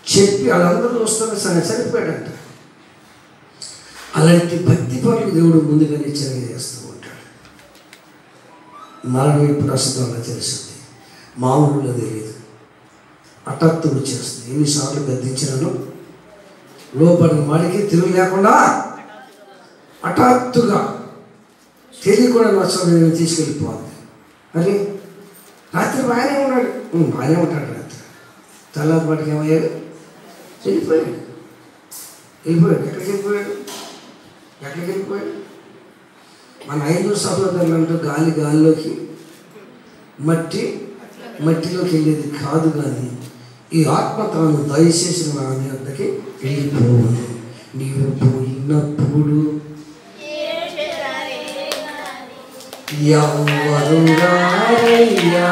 చెప్పి వాళ్ళందరూ వస్తున్న చనిపోయాడంట. అలాంటి భక్తి పనులు దేవుడు ముందుగానే చేస్తూ ఉంటాడు. మరణం ఇప్పుడు ప్రస్తుతంగా తెలిసింది, మామూలుగా తెలియదు. హఠాత్తుగా వచ్చేస్తుంది. ఎన్నిసార్లు గద్దించినాను లోపలిన వాడికి తిరుగు లేకుండా హఠాత్తుగా తెలియకుండా నచ్చని తీసుకెళ్ళిపోవాలి. అరే రాత్రి బాగానే ఉన్నాడు, బాగానే ఉంటాడు. రాత్రి తెల్లారి పాటికి ఏమయ్యాడు? వెళ్ళిపోయాడు. ఎక్కడికి వెళ్ళిపోయాడు? మన 5 సహోదరులు అంటూ గాలిలోకి మట్టిలోకి వెళ్ళేది కాదు. కానీ ఈ ఆత్మ తాను దయచేసిన వాని వద్దకి వెళ్ళిపోవాలి. నీవు పోయినప్పుడు ఎవరు రారయ్యా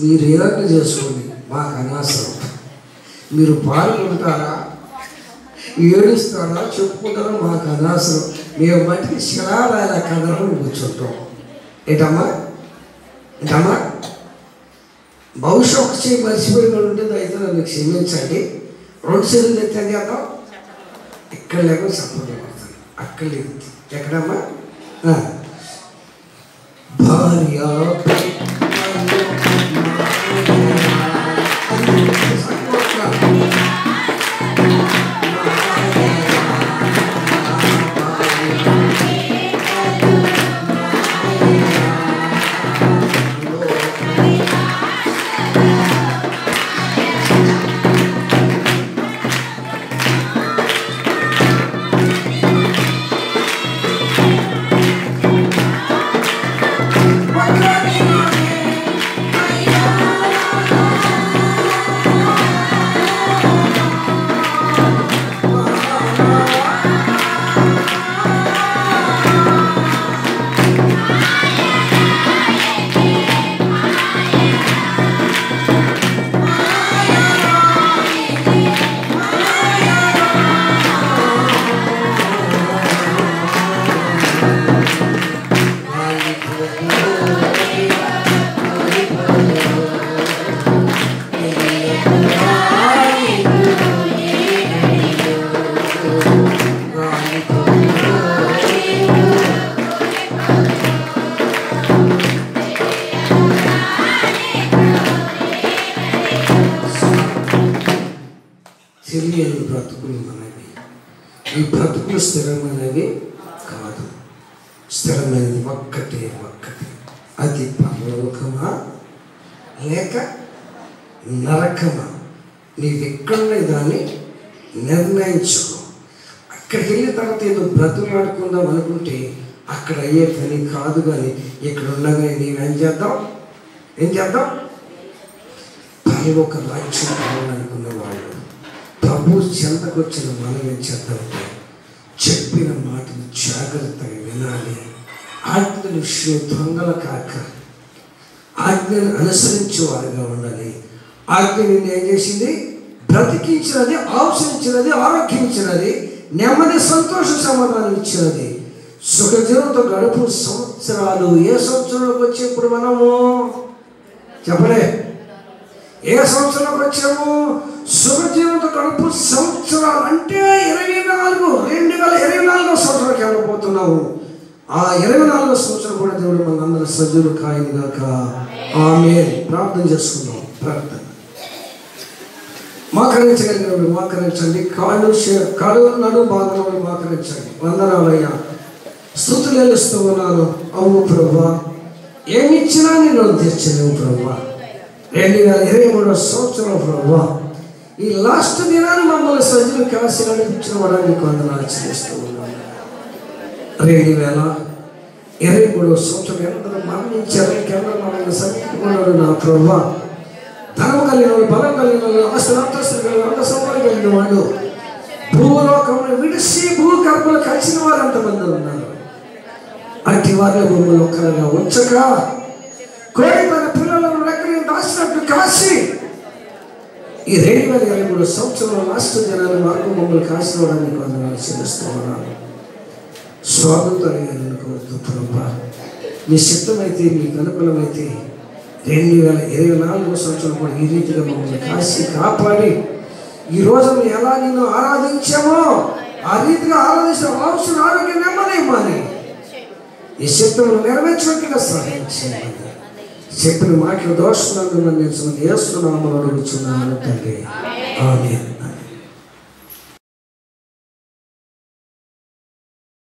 మీరు ఏదన్నా చేసుకోండి, మాకు అనవసరం. మీరు పాల్గొంటారా, ఏడుస్తారా, చెప్పుకుంటారా, మాకు అనవసరం. మేము మట్టికి శిలారాయల కథలను కూర్చుంటాం. ఏంటమ్మా బహుశా ఒక చేయి మర్చిపోయిన ఉంటుంది. అయితే నన్ను క్షమించండి. 2 చేతులు ఎత్తి చేద్దాం. ఇక్కడ లేకుండా సపోర్ట్ పడతాను. అక్కడ లేదు. ఎక్కడమ్మా? భార్య తెలియని బ్రతుకులు మనవి. ఈ బ్రతుకులు స్థిరమైనవి కాదు. స్థిరమైనది ఒక్కటే. అది పరలోకమా లేక నరకమా? నీవెక్కడనే దాన్ని నిర్ణయించుకో. అక్కడికి వెళ్ళిన తర్వాత ఏదో బ్రతులాడుకుందాం అనుకుంటే అక్కడ అయ్యే పని కాదు. కానీ ఇక్కడ ఉండగానే నీవేం చేద్దాం? పరలోక రాజ్యం కావాలనుకున్న వాళ్ళు ప్రభు చెంతకు వచ్చిన మనం ఏం చేద్దామంటే చెప్పిన మాటలు జాగ్రత్తగా వినాలి. ఆజ్ఞల విషయం దొంగల కాక ఆజ్ఞను అనుసరించేవారుగా ఉండాలి. ఆజ్ఞ నిన్ను ఏం చేసింది? బ్రతికించినది, ఆవసించినది, ఆరోగ్యం ఇచ్చినది, నెమ్మది, సంతోష సమాధానం ఇచ్చినది, సుఖజీవంతో గడుపు సంవత్సరాలు. ఏ సంవత్సరంలోకి వచ్చేప్పుడు మనము చెప్పలే? ఏ సంవత్సరంలోకి వచ్చాము? సుఖజీవంతో గడుపు సంవత్సరాలు అంటే 2024 సంవత్సరానికి వెళ్ళబోతున్నాము. ఆ 24 సంవత్సరం కూడా దేవుడు మనందరూ సజీవులు కాయను గాక. ఆమేన్. ప్రార్థన చేసుకుందాం. ప్రార్థన. మోకరించగలిగినప్పుడు మోకరించండి. కాళ్ళు నడు భాగంలో మోకరించండి. వందనాలయ్యా, స్తుతులు చెల్లిస్తూ ఉన్నాను. అవును ప్రభువా, ఏమిచ్చినా నేను తీర్చలేవు ప్రభువా. 2023 సంవత్సరం ప్రభువా, ఈ లాస్ట్ దినాన్ని మమ్మల్ని సజీవ కాశీ నడిపించిన వాడు మీకు వందనాలు చెల్లిస్తూ ఉన్నాను. 2023 సంవత్సరం ఎందరో మరణించారు, ఇంకెందరో మమ్మల్ని సమీపకున్నాడు నా ప్రభువా. ధనం కలిగిన వాళ్ళు, బలం కలిగిన వాళ్ళు, అంతస్తులు కలిగిన వాళ్ళు, సంపద కలిగిన వాళ్ళు, భూలోకంలో విడిసి భూగర్భంలో కలిసిన వారు ఎంతమంది ఉన్నారు. అట్టి వారిలో మమ్మల్ని ఒక్కరుగా ఉంచక కోడి తన పిల్లలను రెక్కని దాచినట్టు కాసి ఈ 2023 సంవత్సరంలో లాస్ట్ దినాన్ని మార్గం మమ్మల్ని కాసినవడానికి వందనాలు చెల్లిస్తూ ఉన్నాను. స్వాగతం అనుకోవద్దు ప్రభా. మీ చిత్తమైతే, మీకు అనుకూలమైతే 2024 సంవత్సరం కూడా ఈ రీతిగా మమ్మల్ని కాసి కాపాడి ఈ రోజు ఎలా నిన్ను ఆరాధించామో ఆ రీతిగా ఆరాధించిన అవసరం ఆరోగ్యం నెమ్మది ఇవ్వాలి. ఈ చిత్తమును నెరవేర్చినట్టుగా సహాయం చేయాలి. చెప్పిన మాటలు దోషులను నేను యేసు నామములో అడుగుచున్నాను తండ్రి. ఆమేన్.